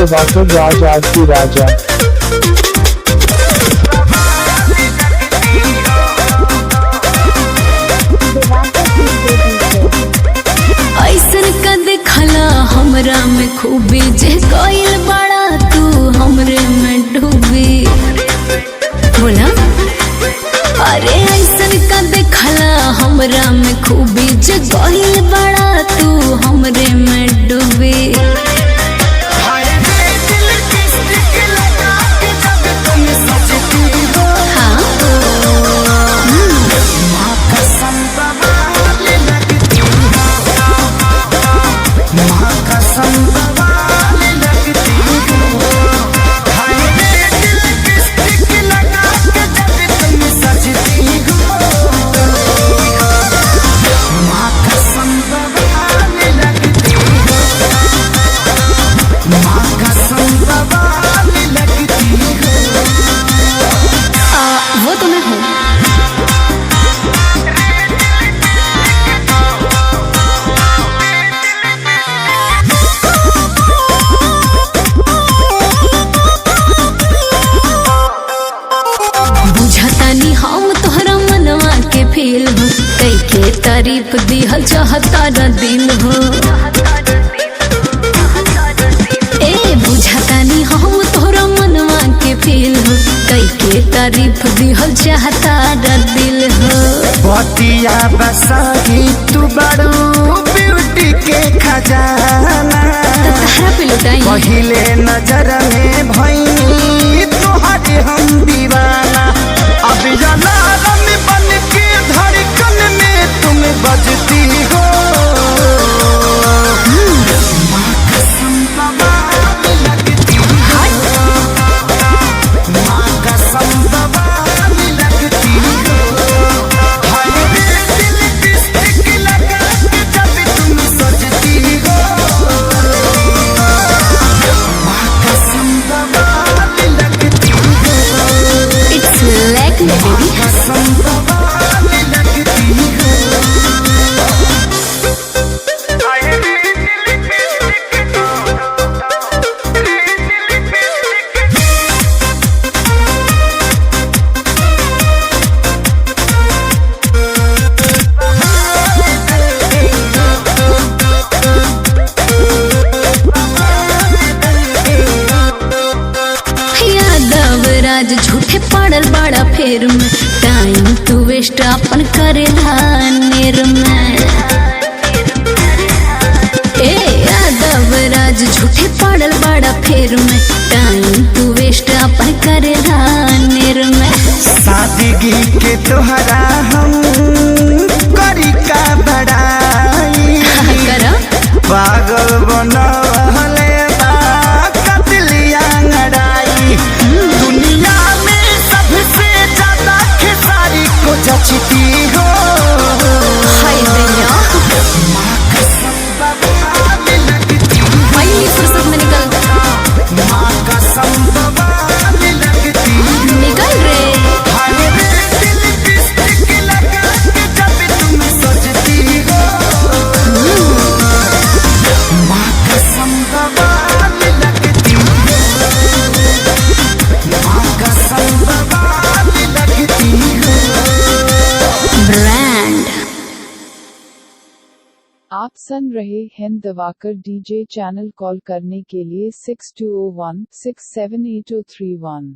दिवाकर राज आज की राजा। ऐसन का देखला हमरा में खूबी जे कोइल बड़ा तू हमरे में डूबी। बोला अरे ऐसन का देखला हमरा में खूबी जे कोइल बड़ा तू हमरे में डूबी। वो तो मैं हूँ। बुझतानी हम तोहरा मनवा के फील हो, कई के तारीफ दिहल चाहता दिल हो। ए बुझतानी हम तोहरा मनवा के फील हो, कई के तारीफ दिहल चाहता दिल हो। बतिया बसाही तू बड़ू ब्यूटी के खजाना, तहरा पे लुटाई पहिले नजर में भई तोहरे हम दीवाना। अब अलार्म बन के धड़कन में तुम बजती हो। माँ कसम बवाल लगती हो, माँ कसम बवाल लगती हो। हाय रे दिल लिपस्टिक लगा के जब तुम सजती हो। माँ कसम बवाल लगती हो। It's like me baby. कसम बवाल लगती हो। यादव राज झूठे पड़ल बड़ा फेर में, टाइम तू वेस्ट अपन करेला नेर में। ए यादव राज झूठे पड़ल बड़ा फेर में, टाइम तू वेस्ट अपन करेला नेर में। सादगी के तोहरा हम करी का बड़ाई, करा पागल बनवले बा कतलिया लड़ाई। दुनिया में सबसे ज्यादा खेसारी को जचती हो। हाय दैया माँ कसम बवाल लगती हो। पहली फुर्सत में माँ कसम बवाल लगती हो। निकल रे। हाय रे दिल लिपस्टिक लगा के जब तुम सजती हो। माँ कसम बवाल लगती हो। माँ कसम बवाल लगती हो। ब्रांड। आप सुन रहे हैं दिवाकर डीजे चैनल। कॉल करने के लिए 6201 678 031।